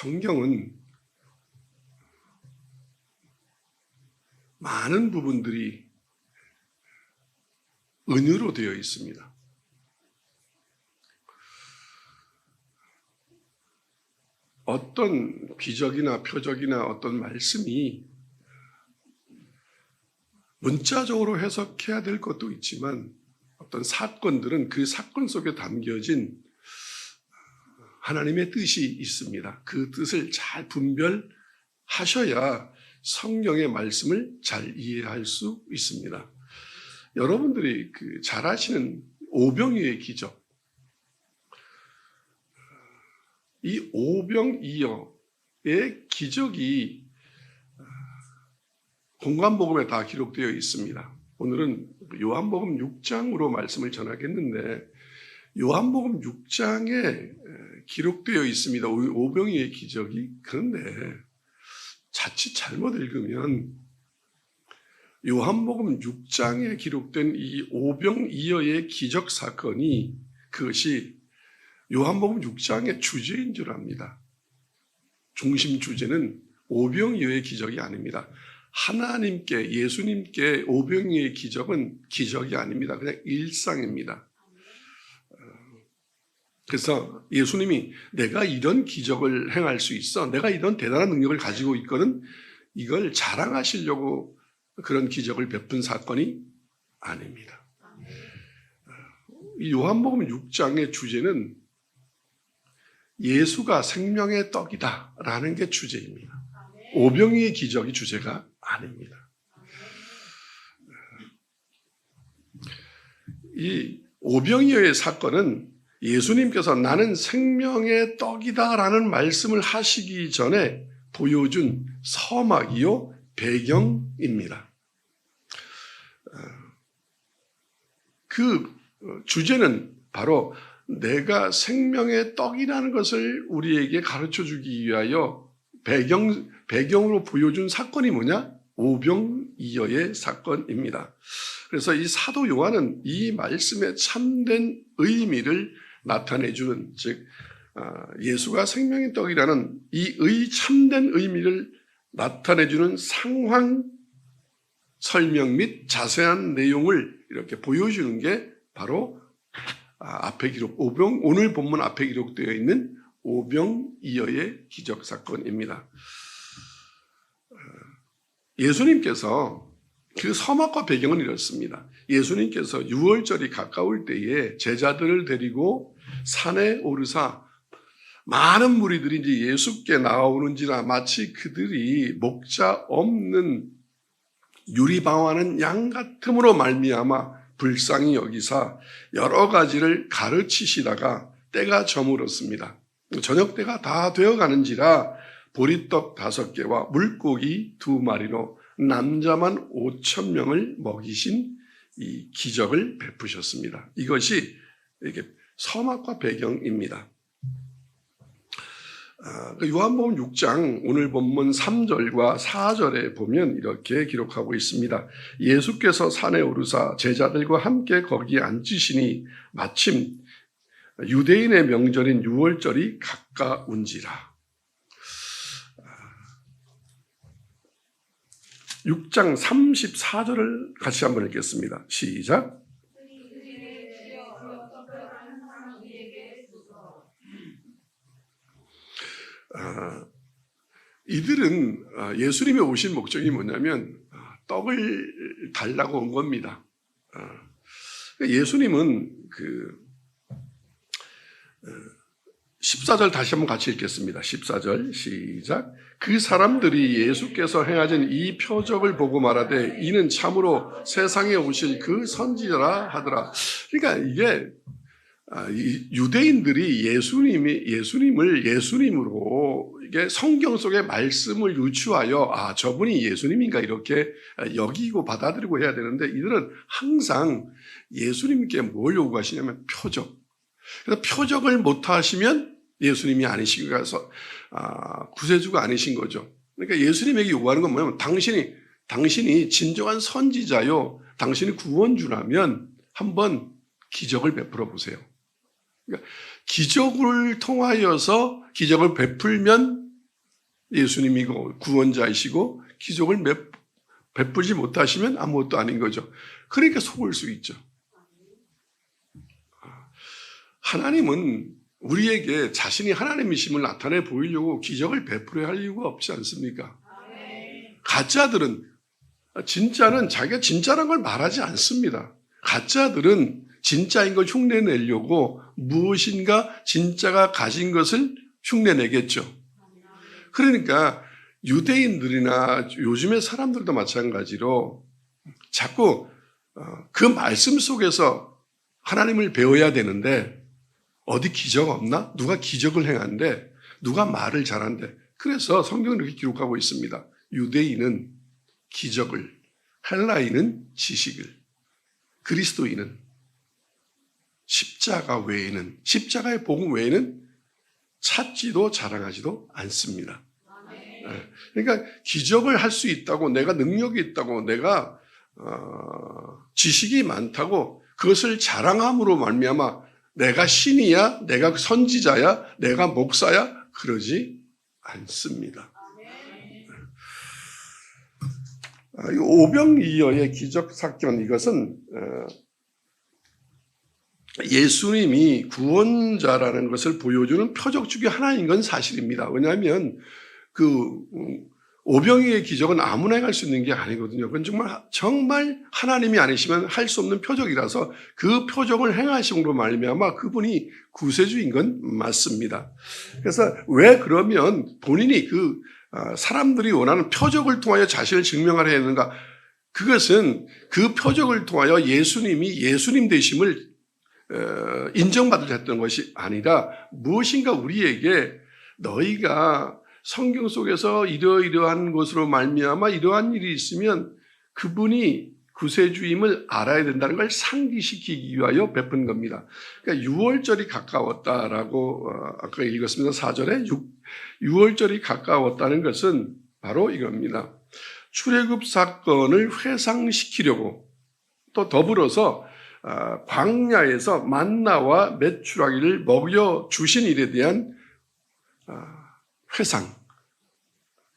성경은 많은 부분들이 은유로 되어 있습니다. 어떤 기적이나 표적이나 어떤 말씀이 문자적으로 해석해야 될 것도 있지만 어떤 사건들은 그 사건 속에 담겨진 하나님의 뜻이 있습니다. 그 뜻을 잘 분별하셔야 성경의 말씀을 잘 이해할 수 있습니다. 여러분들이 잘 아시는 오병이어의 기적, 이 오병이어의 기적이 공관복음에 다 기록되어 있습니다. 오늘은 요한복음 6장으로 말씀을 전하겠는데 요한복음 6장에 기록되어 있습니다. 오병이어의 기적이. 그런데 자칫 잘못 읽으면 요한복음 6장에 기록된 이 오병이어의 기적 사건이 그것이 요한복음 6장의 주제인 줄 압니다. 중심 주제는 오병이어의 기적이 아닙니다. 하나님께, 예수님께 오병이어의 기적은 기적이 아닙니다. 그냥 일상입니다. 그래서 예수님이 내가 이런 기적을 행할 수 있어, 내가 이런 대단한 능력을 가지고 있거든, 이걸 자랑하시려고 그런 기적을 베푼 사건이 아닙니다. 이 요한복음 6장의 주제는 예수가 생명의 떡이다 라는 게 주제입니다. 오병이어의 기적이 주제가 아닙니다. 이 오병이어의 사건은 예수님께서 나는 생명의 떡이다 라는 말씀을 하시기 전에 보여준 서막이요 배경입니다. 그 주제는 바로 내가 생명의 떡이라는 것을 우리에게 가르쳐주기 위하여 배경으로 보여준 사건이 뭐냐? 오병이어의 사건입니다. 그래서 이 사도 요한은 이 말씀의 참된 의미를 나타내주는, 즉 예수가 생명의 떡이라는 이 참된 의미를 나타내주는 상황 설명 및 자세한 내용을 이렇게 보여주는 게 바로 앞에 기록, 오늘 본문 앞에 기록되어 있는 오병이어의 기적 사건입니다. 예수님께서 그 서막과 배경은 이렇습니다. 예수님께서 유월절이 가까울 때에 제자들을 데리고 산에 오르사 많은 무리들이 이제 예수께 나오는지라 마치 그들이 목자 없는 유리방황하는 양 같음으로 말미암아 불쌍히 여기사 여러 가지를 가르치시다가 때가 저물었습니다. 저녁 때가 다 되어가는지라 보리떡 5개와 물고기 2마리로 남자만 5,000명을 먹이신 이 기적을 베푸셨습니다. 이것이 이렇게 서막과 배경입니다. 요한복음 6장 오늘 본문 3절과 4절에 보면 이렇게 기록하고 있습니다. 예수께서 산에 오르사 제자들과 함께 거기에 앉으시니 마침 유대인의 명절인 유월절이 가까운지라. 6장 34절을 같이 한번 읽겠습니다. 시작. 이들은 예수님이 오신 목적이 뭐냐면 떡을 달라고 온 겁니다. 예수님은 14절 다시 한번 같이 읽겠습니다. 14절 시작. 그 사람들이 예수께서 행하신 이 표적을 보고 말하되 이는 참으로 세상에 오실 그 선지자라 하더라. 그러니까 이게 유대인들이 예수님을 예수님으로 이게 성경 속의 말씀을 유추하여 저분이 예수님인가 이렇게 여기고 받아들이고 해야 되는데 이들은 항상 예수님께 뭘 요구하시냐면 표적. 그래서 표적을 못 하시면 예수님이 아니신 거라서 구세주가 아니신 거죠. 그러니까 예수님에게 요구하는 건 뭐냐면 당신이 진정한 선지자요, 당신이 구원주라면 한번 기적을 베풀어 보세요. 그러니까 기적을 통하여서 기적을 베풀면 예수님이고 구원자이시고 기적을 베풀지 못하시면 아무것도 아닌 거죠. 그러니까 속을 수 있죠. 하나님은 우리에게 자신이 하나님이심을 나타내 보이려고 기적을 베풀어야 할 이유가 없지 않습니까? 가짜들은 진짜는 자기가 진짜란 걸 말하지 않습니다. 가짜들은 진짜인 걸 흉내내려고 무엇인가 진짜가 가진 것을 흉내내겠죠. 그러니까 유대인들이나 요즘의 사람들도 마찬가지로 자꾸 그 말씀 속에서 하나님을 배워야 되는데 어디 기적 없나? 누가 기적을 행한대? 누가 말을 잘한대? 그래서 성경은 이렇게 기록하고 있습니다. 유대인은 기적을, 헬라인은 지식을, 그리스도인은 십자가 외에는, 십자가의 복음 외에는 찾지도 자랑하지도 않습니다. 그러니까 기적을 할 수 있다고, 내가 능력이 있다고, 내가 지식이 많다고 그것을 자랑함으로 말미암아 내가 신이야, 내가 선지자야, 내가 목사야 그러지 않습니다. 오병이어의 기적 사건, 이것은 예수님이 구원자라는 것을 보여주는 표적 중에 하나인 건 사실입니다. 왜냐하면 그 오병이어의 기적은 아무나 행할 수 있는 게 아니거든요. 그건 정말 하나님이 아니시면 할 수 없는 표적이라서 그 표적을 행하심으로 말미암아 그분이 구세주인 건 맞습니다. 그래서 왜 그러면 본인이 사람들이 원하는 표적을 통하여 자신을 증명하려 했는가? 그것은 그 표적을 통하여 예수님이 예수님 되심을 인정받으려 했던 것이 아니라 무엇인가 우리에게 너희가 성경 속에서 이러이러한 것으로 말미암아 이러한 일이 있으면 그분이 구세주임을 알아야 된다는 걸 상기시키기 위하여 베푼 겁니다. 그러니까 6월절이 가까웠다라고 아까 읽었습니다. 4절에 6월절이 가까웠다는 것은 바로 이겁니다. 출애굽 사건을 회상시키려고 또 더불어서 광야에서 만나와 메추라기를 먹여주신 일에 대한 회상,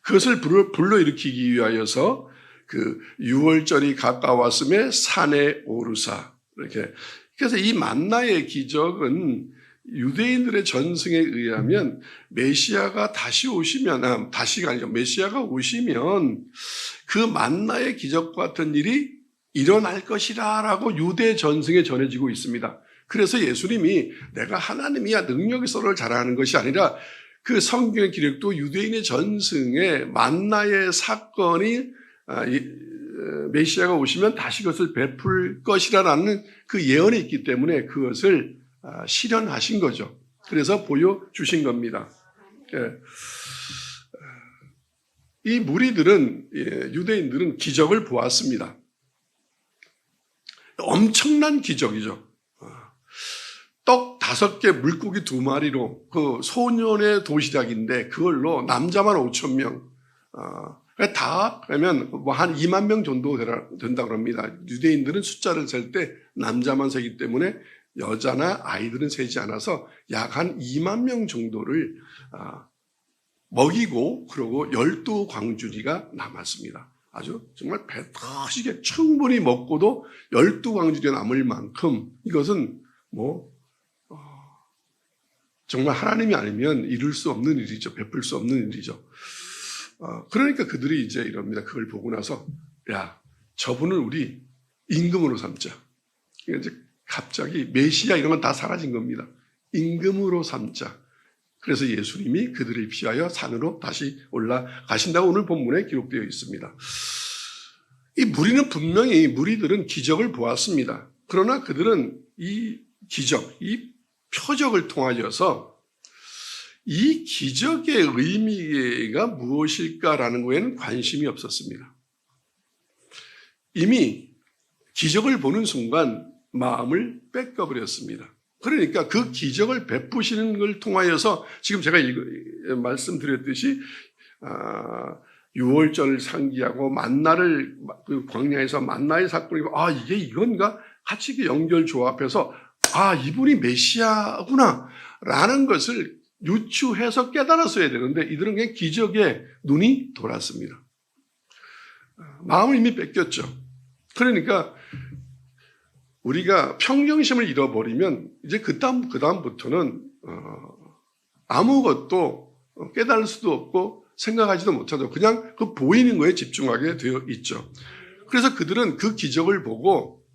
그것을 불러일으키기 위하여서 그 6월절이 가까웠음에 산에 오르사, 이렇게. 그래서 이 만나의 기적은 유대인들의 전승에 의하면 메시아가 다시 오시면, 다시가 아니죠. 메시아가 오시면 그 만나의 기적 같은 일이 일어날 것이라고 유대 전승에 전해지고 있습니다. 그래서 예수님이 내가 하나님이야 능력이 서로를 자랑하는 것이 아니라 그 성경의 기록도 유대인의 전승에 만나의 사건이 메시아가 오시면 다시 그것을 베풀 것이라는 그 예언이 있기 때문에 그것을 실현하신 거죠. 그래서 보여주신 겁니다. 이 무리들은, 유대인들은 기적을 보았습니다. 엄청난 기적이죠. 떡 5개, 물고기 2마리로 그 소년의 도시락인데 그걸로 남자만 5,000명, 다 하면 뭐 한 2만 명 정도 된다고 합니다. 유대인들은 숫자를 셀 때 남자만 세기 때문에 여자나 아이들은 세지 않아서 약 한 2만 명 정도를 먹이고 그러고 12광주리가 남았습니다. 아주 정말 배 터지게 충분히 먹고도 12광주리가 남을 만큼 이것은 정말 하나님이 아니면 이룰 수 없는 일이죠. 베풀 수 없는 일이죠. 그러니까 그들이 이제 이럽니다. 그걸 보고 나서 야, 저분을 우리 임금으로 삼자. 그러니까 이제 갑자기 메시아 이런 건 다 사라진 겁니다. 임금으로 삼자. 그래서 예수님이 그들을 피하여 산으로 다시 올라가신다고 오늘 본문에 기록되어 있습니다. 이 무리들은 기적을 보았습니다. 그러나 그들은 이 기적, 이 표적을 통하여서 이 기적의 의미가 무엇일까라는 거에는 관심이 없었습니다. 이미 기적을 보는 순간 마음을 뺏겨버렸습니다. 그러니까 그 기적을 베푸시는 걸 통하여서 지금 제가 말씀드렸듯이 6월절을 상기하고 만나를 광야에서 만나의 사건이 이게 이건가? 같이 연결 조합해서 이분이 메시아구나 라는 것을 유추해서 깨달았어야 되는데 이들은 그냥 기적에 눈이 돌았습니다. 마음을 이미 뺏겼죠. 그러니까 우리가 평정심을 잃어버리면 이제 그다음부터는 아무것도 깨달을 수도 없고 생각하지도 못하죠. 그냥 그 보이는 거에 집중하게 되어 있죠. 그래서 그들은 그 기적을 보고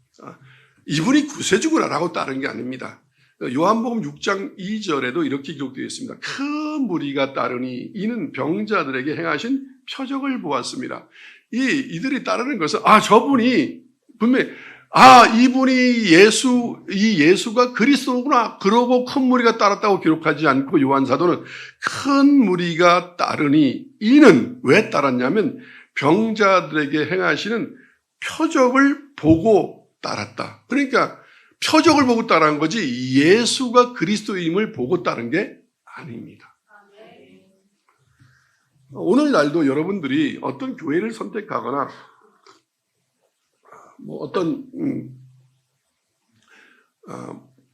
이분이 구세주구나라고 따른 게 아닙니다. 요한복음 6장 2절에도 이렇게 기록되어 있습니다. 큰 무리가 따르니 이는 병자들에게 행하신 표적을 보았습니다. 이들이 따르는 것은 저분이 분명히 이분이 예수가 그리스도구나. 그러고 큰 무리가 따랐다고 기록하지 않고 요한 사도는 큰 무리가 따르니 이는 왜 따랐냐면 병자들에게 행하시는 표적을 보고 따랐다. 그러니까 표적을 보고 따른 거지 예수가 그리스도임을 보고 따른 게 아닙니다. 오늘날도 여러분들이 어떤 교회를 선택하거나 어떤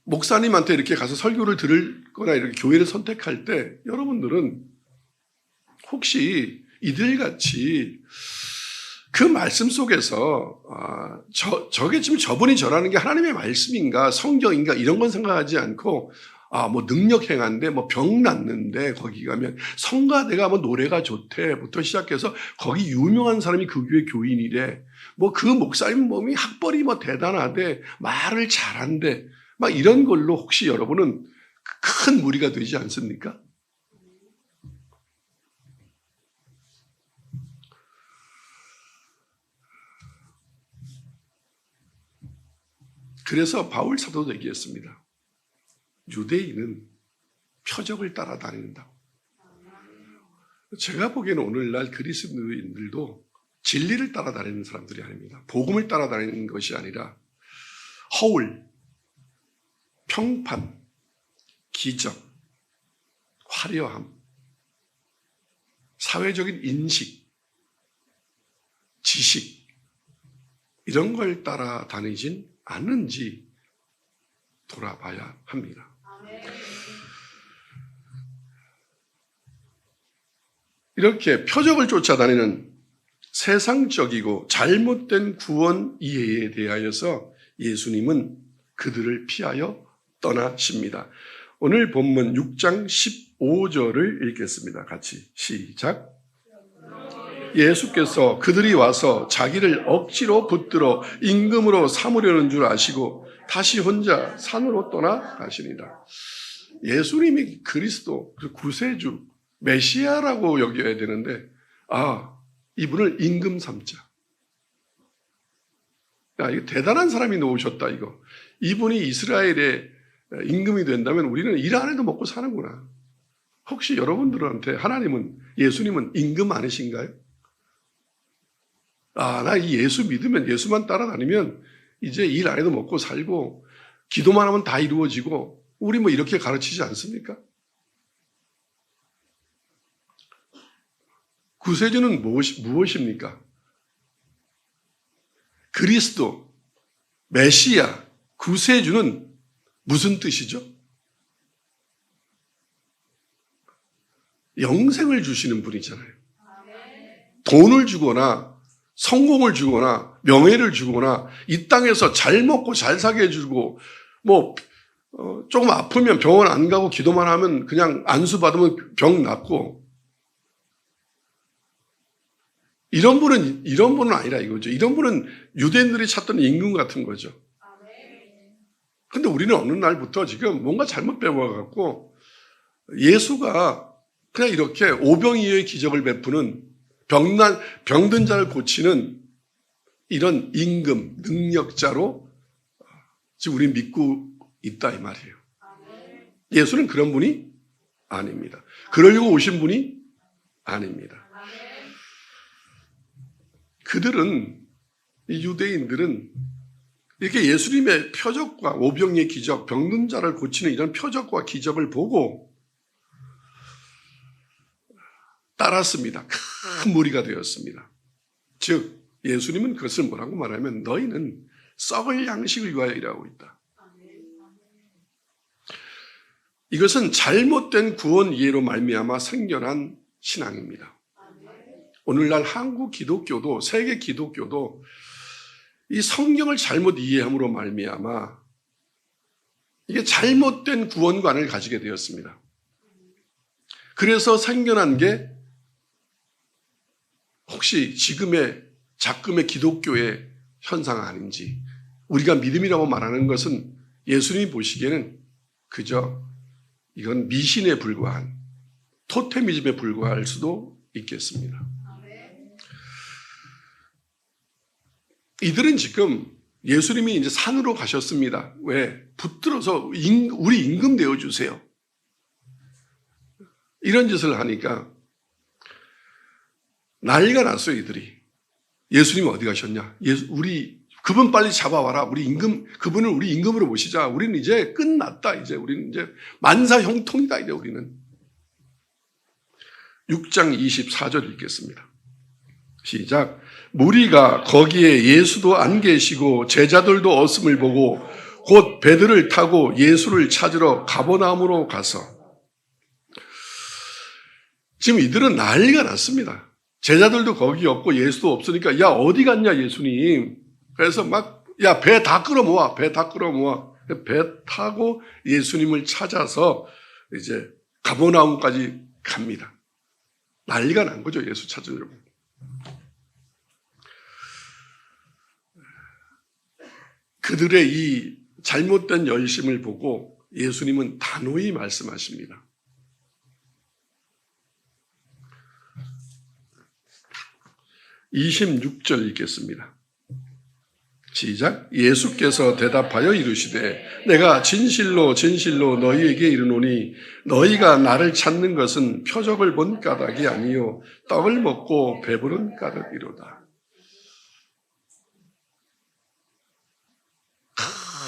목사님한테 이렇게 가서 설교를 들을 거나 이렇게 교회를 선택할 때 여러분들은 혹시 이들같이 그 말씀 속에서 저게 지금 저분이 전하는 게 하나님의 말씀인가 성경인가 이런 건 생각하지 않고 뭐 능력 행한데 뭐 병 낫는데 거기 가면 성가대가 뭐 노래가 좋대부터 시작해서 거기 유명한 사람이 그 교회 교인이래. 뭐 그 목사님 몸이 학벌이 뭐 대단하대. 말을 잘한대. 막 이런 걸로 혹시 여러분은 큰 무리가 되지 않습니까? 그래서 바울 사도도 얘기했습니다. 유대인은 표적을 따라다닌다고. 제가 보기에는 오늘날 그리스도인들도 진리를 따라다니는 사람들이 아닙니다. 복음을 따라다니는 것이 아니라 허울, 평판, 기적, 화려함, 사회적인 인식, 지식 이런 걸 따라다니진 않는지 돌아봐야 합니다. 이렇게 표적을 쫓아다니는 세상적이고 잘못된 구원 이해에 대하여서 예수님은 그들을 피하여 떠나십니다. 오늘 본문 6장 15절을 읽겠습니다. 같이 시작. 예수께서 그들이 와서 자기를 억지로 붙들어 임금으로 삼으려는 줄 아시고 다시 혼자 산으로 떠나 가시니라. 예수님이 그리스도, 구세주, 메시아라고 여겨야 되는데 이분을 임금 삼자. 이거 대단한 사람이 놓으셨다 이거. 이분이 이스라엘의 임금이 된다면 우리는 일 안 해도 먹고 사는구나. 혹시 여러분들한테 예수님은 임금 아니신가요? 나 이 예수 믿으면 예수만 따라다니면 이제 일 안 해도 먹고 살고 기도만 하면 다 이루어지고 우리 뭐 이렇게 가르치지 않습니까? 구세주는 무엇입니까? 그리스도, 메시아, 구세주는 무슨 뜻이죠? 영생을 주시는 분이잖아요. 돈을 주거나 성공을 주거나 명예를 주거나 이 땅에서 잘 먹고 잘 사게 해주고 조금 아프면 병원 안 가고 기도만 하면 그냥 안수 받으면 병 낫고 이런 분은 아니라 이거죠. 이런 분은 유대인들이 찾던 임금 같은 거죠. 근데 우리는 어느 날부터 지금 뭔가 잘못 배워갖고 예수가 그냥 이렇게 오병이어의 기적을 베푸는 병든 자를 고치는 이런 임금, 능력자로 지금 우리 믿고 있다 이 말이에요. 예수는 그런 분이 아닙니다. 그러려고 오신 분이 아닙니다. 이 유대인들은 이렇게 예수님의 표적과 오병이의 기적, 병든 자를 고치는 이런 표적과 기적을 보고 따랐습니다. 큰 무리가 되었습니다. 즉 예수님은 그것을 뭐라고 말하면 너희는 썩을 양식을 위하여 일하고 있다. 이것은 잘못된 구원 이해로 말미암아 생겨난 신앙입니다. 오늘날 한국 기독교도 세계 기독교도 이 성경을 잘못 이해함으로 말미암아 이게 잘못된 구원관을 가지게 되었습니다. 그래서 생겨난 게 혹시 지금의 작금의 기독교의 현상 아닌지, 우리가 믿음이라고 말하는 것은 예수님이 보시기에는 그저 이건 미신에 불과한 토테미즘에 불과할 수도 있겠습니다. 이들은 지금 예수님이 이제 산으로 가셨습니다. 왜? 붙들어서 우리 임금 되어주세요. 이런 짓을 하니까 난리가 났어요, 이들이. 예수님이 어디 가셨냐? 그분 빨리 잡아와라. 그분을 우리 임금으로 모시자. 우리는 이제 끝났다. 우리는 이제 만사 형통이다. 이제 우리는. 6장 24절 읽겠습니다. 시작. 무리가 거기에 예수도 안 계시고 제자들도 없음을 보고 곧 배들을 타고 예수를 찾으러 가버나움으로 가서, 지금 이들은 난리가 났습니다. 제자들도 거기 없고 예수도 없으니까 야 어디 갔냐 예수님. 그래서 막 야 배 다 끌어모아. 배 타고 예수님을 찾아서 이제 가버나움까지 갑니다. 난리가 난 거죠, 예수 찾으려고. 그들의 이 잘못된 열심을 보고 예수님은 단호히 말씀하십니다. 26절 읽겠습니다. 시작. 예수께서 대답하여 이르시되 내가 진실로 진실로 너희에게 이르노니 너희가 나를 찾는 것은 표적을 본 까닭이 아니요 떡을 먹고 배부른 까닭이로다.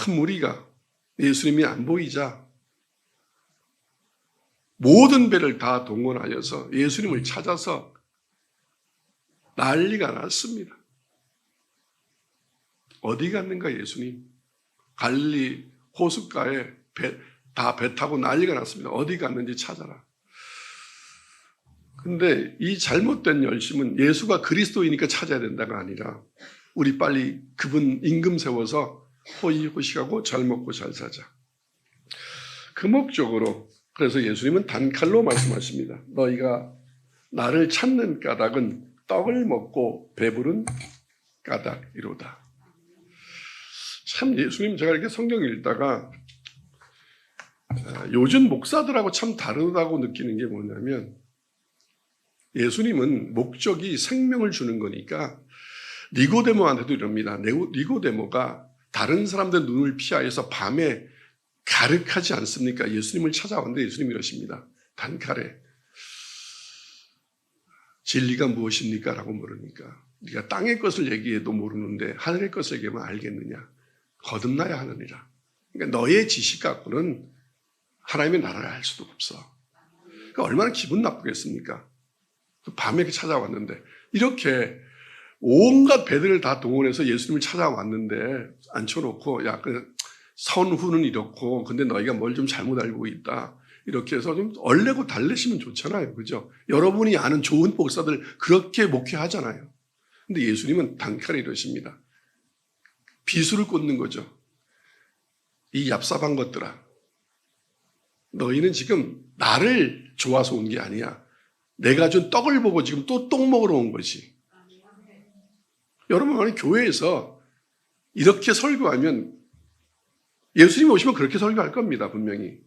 큰 무리가 예수님이 안 보이자 모든 배를 다 동원하여서 예수님을 찾아서 난리가 났습니다. 어디 갔는가 예수님? 갈릴리 호숫가에 다 배 타고 난리가 났습니다. 어디 갔는지 찾아라. 근데 이 잘못된 열심은 예수가 그리스도이니까 찾아야 된다가 아니라 우리 빨리 그분 임금 세워서 호의호식하고 잘 먹고 잘 사자. 그 목적으로 그래서 예수님은 단칼로 말씀하십니다. 너희가 나를 찾는 까닭은 떡을 먹고 배부른 까닭이로다. 참 예수님, 제가 이렇게 성경 읽다가 요즘 목사들하고 참 다르다고 느끼는 게 뭐냐면, 예수님은 목적이 생명을 주는 거니까 니고데모한테도 이럽니다. 니고데모가 다른 사람들 눈을 피하여서 밤에 가륵하지 않습니까? 예수님을 찾아왔는데 예수님이 이러십니다. 단칼에 진리가 무엇입니까? 라고 물으니까 네가 땅의 것을 얘기해도 모르는데 하늘의 것을 얘기하면 알겠느냐? 거듭나야 하느니라. 그러니까 너의 지식 갖고는 하나님의 나라를 알 수도 없어. 그러니까 얼마나 기분 나쁘겠습니까? 밤에 찾아왔는데 이렇게 온갖 배들을 다 동원해서 예수님을 찾아왔는데 앉혀놓고 야, 선후는 이렇고 근데 너희가 뭘 좀 잘못 알고 있다. 이렇게 해서 좀 얼레고 달래시면 좋잖아요. 그죠? 여러분이 아는 좋은 목사들 그렇게 목회하잖아요. 근데 예수님은 단칼에 이러십니다. 비수를 꽂는 거죠. 이 얍삽한 것들아. 너희는 지금 나를 좋아서 온 게 아니야. 내가 준 떡을 보고 지금 또 떡 먹으러 온 거지. 여러분, 교회에서 이렇게 설교하면 예수님 오시면 그렇게 설교할 겁니다. 분명히.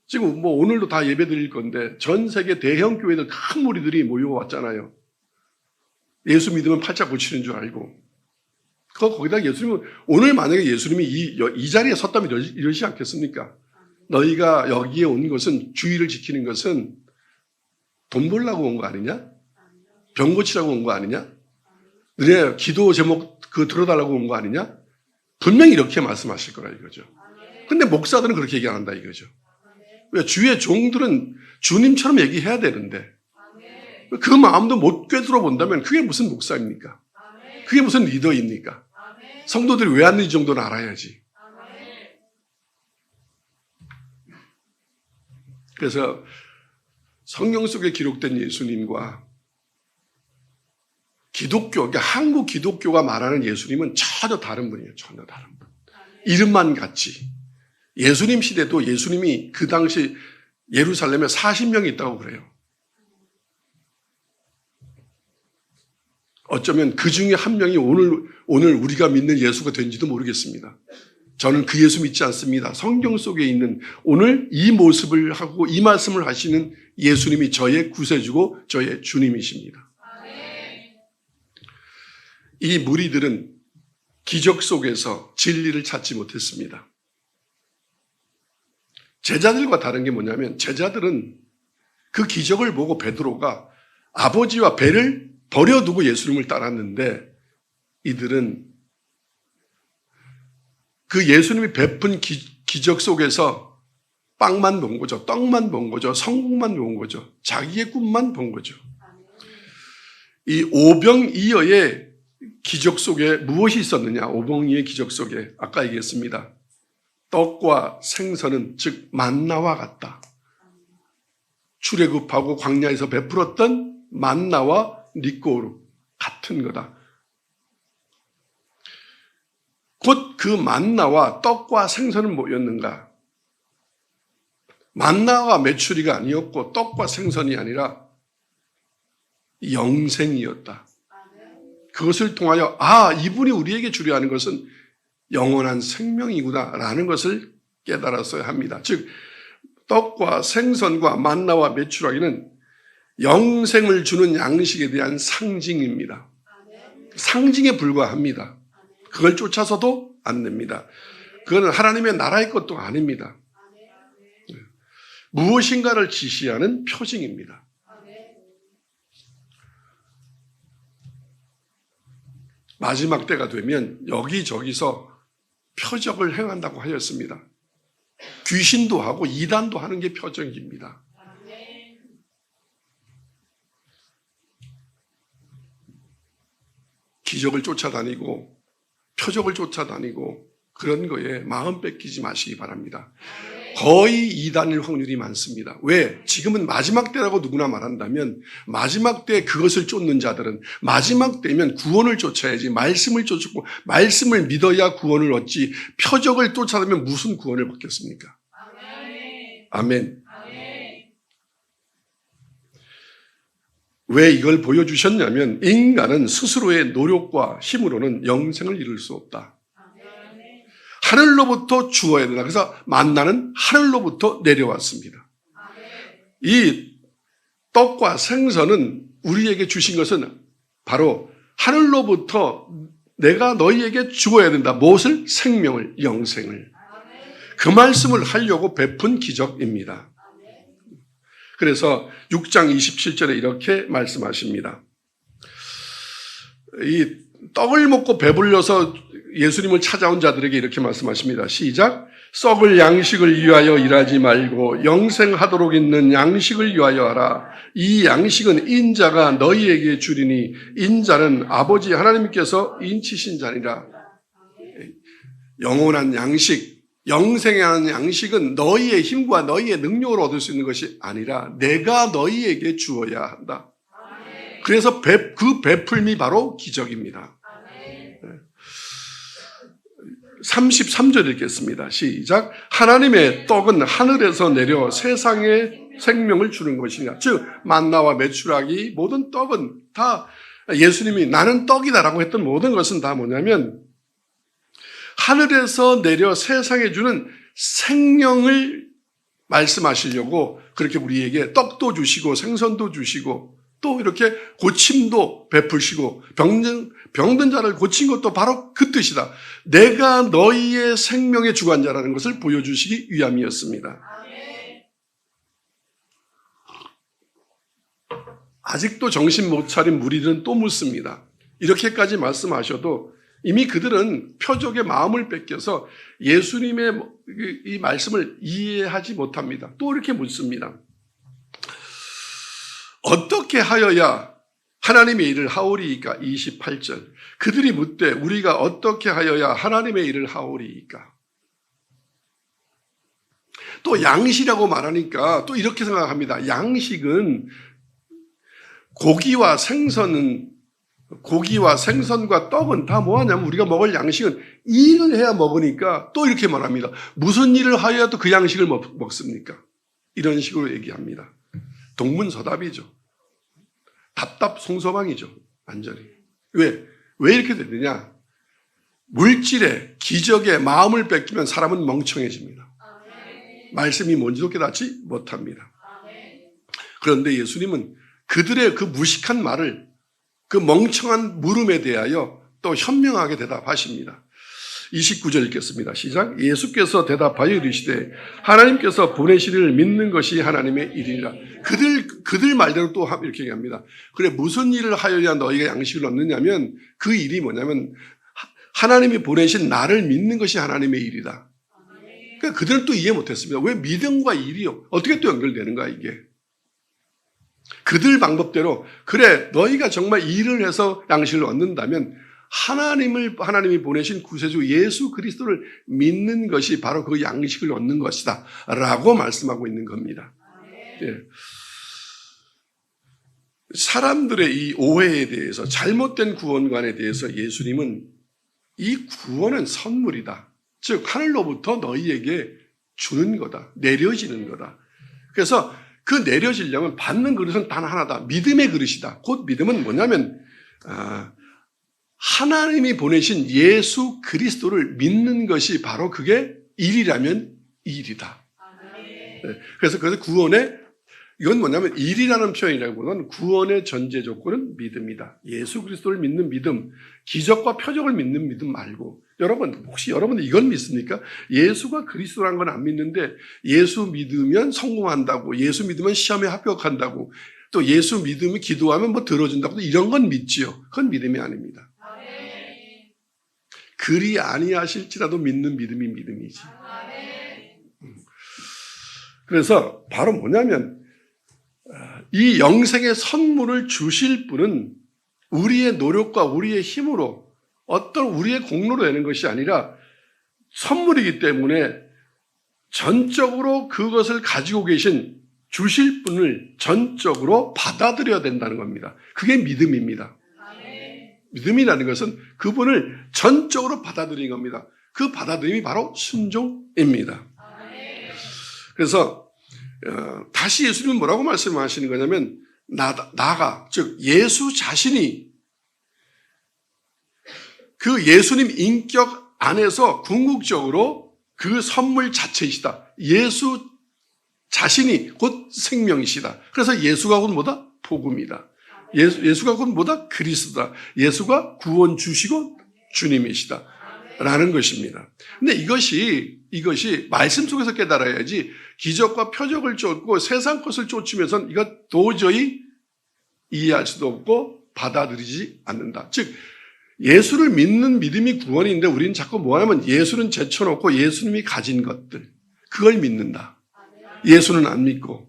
지금 오늘도 다 예배 드릴 건데 전 세계 대형 교회들 큰 무리들이 모여왔잖아요. 예수 믿으면 팔자 고치는 줄 알고. 거기다 예수님은 오늘 만약에 예수님이 이 자리에 섰다면 이러지 않겠습니까? 너희가 여기에 온 것은 주의를 지키는 것은 돈 벌려고 온 거 아니냐? 병 고치라고 온 거 아니냐? 너네 기도 제목 들어달라고 온 거 아니냐? 분명히 이렇게 말씀하실 거라 이거죠. 근데 목사들은 그렇게 얘기 안 한다 이거죠. 왜? 주의 종들은 주님처럼 얘기해야 되는데 그 마음도 못 꿰뚫어 본다면 그게 무슨 목사입니까? 그게 무슨 리더입니까? 성도들이 왜 왔는지 정도는 알아야지. 그래서 성경 속에 기록된 예수님과 기독교, 그러니까 한국 기독교가 말하는 예수님은 전혀 다른 분이에요. 전혀 다른 분. 이름만 같지. 예수님 시대도 예수님이 그 당시 예루살렘에 40명이 있다고 그래요. 어쩌면 그 중에 한 명이 오늘 우리가 믿는 예수가 된지도 모르겠습니다. 저는 그 예수 믿지 않습니다. 성경 속에 있는 오늘 이 모습을 하고 이 말씀을 하시는 예수님이 저의 구세주고 저의 주님이십니다. 이 무리들은 기적 속에서 진리를 찾지 못했습니다. 제자들과 다른 게 뭐냐면 제자들은 그 기적을 보고 베드로가 아버지와 배를 버려두고 예수님을 따랐는데 이들은 그 예수님이 베푼 기적 속에서 빵만 본 거죠. 떡만 본 거죠. 성공만 본 거죠. 자기의 꿈만 본 거죠. 이 오병이어의 기적 속에 무엇이 있었느냐? 오병이어의 기적 속에 아까 얘기했습니다. 떡과 생선은 즉 만나와 같다. 출애굽하고 광야에서 베풀었던 만나와 니꼬르 같은 거다. 곧 그 만나와 떡과 생선은 뭐였는가? 만나와 메추리가 아니었고 떡과 생선이 아니라 영생이었다. 그것을 통하여 이분이 우리에게 주려 하는 것은 영원한 생명이구나라는 것을 깨달았어야 합니다. 즉 떡과 생선과 만나와 메추라기는 영생을 주는 양식에 대한 상징입니다. 상징에 불과합니다. 그걸 쫓아서도 안 됩니다. 그거는 하나님의 나라의 것도 아닙니다. 무엇인가를 지시하는 표징입니다. 마지막 때가 되면 여기저기서 표적을 행한다고 하였습니다. 귀신도 하고 이단도 하는 게 표적입니다. 기적을 쫓아다니고 표적을 쫓아다니고 그런 거에 마음 뺏기지 마시기 바랍니다. 거의 이단일 확률이 많습니다. 왜? 지금은 마지막 때라고 누구나 말한다면 마지막 때 그것을 쫓는 자들은 마지막 때면 구원을 쫓아야지 말씀을 쫓고 말씀을 믿어야 구원을 얻지 표적을 쫓아다니면 무슨 구원을 받겠습니까? 아멘. 왜 이걸 보여주셨냐면 인간은 스스로의 노력과 힘으로는 영생을 이룰 수 없다. 하늘로부터 주어야 된다. 그래서 만나는 하늘로부터 내려왔습니다. 이 떡과 생선은 우리에게 주신 것은 바로 하늘로부터 내가 너희에게 주어야 된다. 무엇을? 생명을, 영생을. 그 말씀을 하려고 베푼 기적입니다. 그래서 6장 27절에 이렇게 말씀하십니다. 이 떡을 먹고 배불려서 예수님을 찾아온 자들에게 이렇게 말씀하십니다. 시작. 썩을 양식을 위하여 일하지 말고 영생하도록 있는 양식을 위하여 하라. 이 양식은 인자가 너희에게 주리니 인자는 아버지 하나님께서 인치신 자니라. 영원한 양식, 영생한 양식은 너희의 힘과 너희의 능력으로 얻을 수 있는 것이 아니라 내가 너희에게 주어야 한다. 그래서 그 베풀미 바로 기적입니다. 33절 읽겠습니다. 시작. 하나님의 떡은 하늘에서 내려 세상에 생명을 주는 것이냐. 즉 만나와 메추라기 모든 떡은 다 예수님이 나는 떡이다라고 했던 모든 것은 다 뭐냐면 하늘에서 내려 세상에 주는 생명을 말씀하시려고 그렇게 우리에게 떡도 주시고 생선도 주시고 또 이렇게 고침도 베푸시고 병든 자를 고친 것도 바로 그 뜻이다. 내가 너희의 생명의 주관자라는 것을 보여주시기 위함이었습니다. 아직도 정신 못 차린 무리들은 또 묻습니다. 이렇게까지 말씀하셔도 이미 그들은 표적의 마음을 뺏겨서 예수님의 이 말씀을 이해하지 못합니다. 또 이렇게 묻습니다. 어떻게 하여야 하나님의 일을 하오리이까? 28절. 그들이 묻되 우리가 어떻게 하여야 하나님의 일을 하오리이까? 또 양식이라고 말하니까 또 이렇게 생각합니다. 양식은 고기와 생선과 떡은 다 뭐하냐면 우리가 먹을 양식은 일을 해야 먹으니까 또 이렇게 말합니다. 무슨 일을 하여야 또 그 양식을 먹습니까? 이런 식으로 얘기합니다. 동문서답이죠. 답답송서방이죠. 완전히. 왜 이렇게 되느냐? 물질에 기적에 마음을 뺏기면 사람은 멍청해집니다. 말씀이 뭔지도 깨닫지 못합니다. 그런데 예수님은 그들의 그 무식한 말을, 그 멍청한 물음에 대하여 또 현명하게 대답하십니다. 29절 읽겠습니다. 시작. 예수께서 대답하여 이르시되 하나님께서 보내시리를 믿는 것이 하나님의 일이라. 그들 말대로 또 이렇게 얘기합니다. 그래, 무슨 일을 하여야 너희가 양식을 얻느냐면 그 일이 뭐냐면 하나님이 보내신 나를 믿는 것이 하나님의 일이다. 그러니까 그들은 또 이해 못했습니다. 왜 믿음과 일이요? 어떻게 또 연결되는가 이게? 그들 방법대로 그래, 너희가 정말 일을 해서 양식을 얻는다면 하나님이 보내신 구세주 예수 그리스도를 믿는 것이 바로 그 양식을 얻는 것이다 라고 말씀하고 있는 겁니다. 예. 사람들의 이 오해에 대해서, 잘못된 구원관에 대해서 예수님은 이 구원은 선물이다. 즉 하늘로부터 너희에게 주는 거다. 내려지는 거다. 그래서 그 내려지려면 받는 그릇은 단 하나다. 믿음의 그릇이다. 곧 믿음은 뭐냐면 하나님이 보내신 예수 그리스도를 믿는 것이 바로 그게 일이라면 일이다. 네. 그래서 구원의, 이건 뭐냐면 일이라는 표현이라고는 구원의 전제 조건은 믿음이다. 예수 그리스도를 믿는 믿음, 기적과 표적을 믿는 믿음 말고, 여러분 혹시 여러분들 이건 믿습니까? 예수가 그리스도라는 건 안 믿는데 예수 믿으면 성공한다고, 예수 믿으면 시험에 합격한다고, 또 예수 믿으면 기도하면 뭐 들어준다고, 이런 건 믿지요. 그건 믿음이 아닙니다. 그리 아니하실지라도 믿는 믿음이 믿음이지. 그래서 바로 뭐냐면 이 영생의 선물을 주실 분은 우리의 노력과 우리의 힘으로, 어떤 우리의 공로로 되는 것이 아니라 선물이기 때문에 전적으로 그것을 가지고 계신 주실 분을 전적으로 받아들여야 된다는 겁니다. 그게 믿음입니다. 믿음이라는 것은 그분을 전적으로 받아들이는 겁니다. 그 받아들임이 바로 순종입니다. 그래서 다시 예수님은 뭐라고 말씀하시는 거냐면 나가, 즉 예수 자신이 그 예수님 인격 안에서 궁극적으로 그 선물 자체이시다. 예수 자신이 곧 생명이시다. 그래서 예수가 곧 뭐다? 복음이다. 예수가 곧 뭐다? 그리스도다. 예수가 구원 주시고 주님이시다 라는 것입니다. 근데 이것이 말씀 속에서 깨달아야지, 기적과 표적을 쫓고 세상 것을 쫓으면서는 이거 도저히 이해할 수도 없고 받아들이지 않는다. 즉 예수를 믿는 믿음이 구원인데 우리는 자꾸 뭐하냐면 예수는 제쳐놓고 예수님이 가진 것들, 그걸 믿는다. 예수는 안 믿고.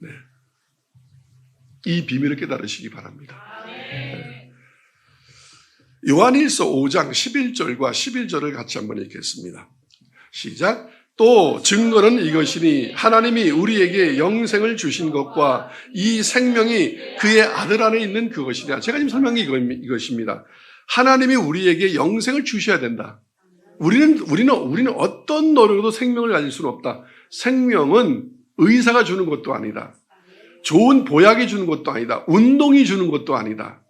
네. 이 비밀을 깨달으시기 바랍니다. 네. 요한일서 5장 11절과 11절을 같이 한번 읽겠습니다. 시작. 또 증거는 이것이니 하나님이 우리에게 영생을 주신 것과 이 생명이 그의 아들 안에 있는 그것이냐. 제가 지금 설명한 게 이것입니다. 하나님이 우리에게 영생을 주셔야 된다. 우리는 어떤 노력으로도 생명을 가질 수는 없다. 생명은 의사가 주는 것도 아니다. 좋은 보약이 주는 것도 아니다. 운동이 주는 것도 아니다.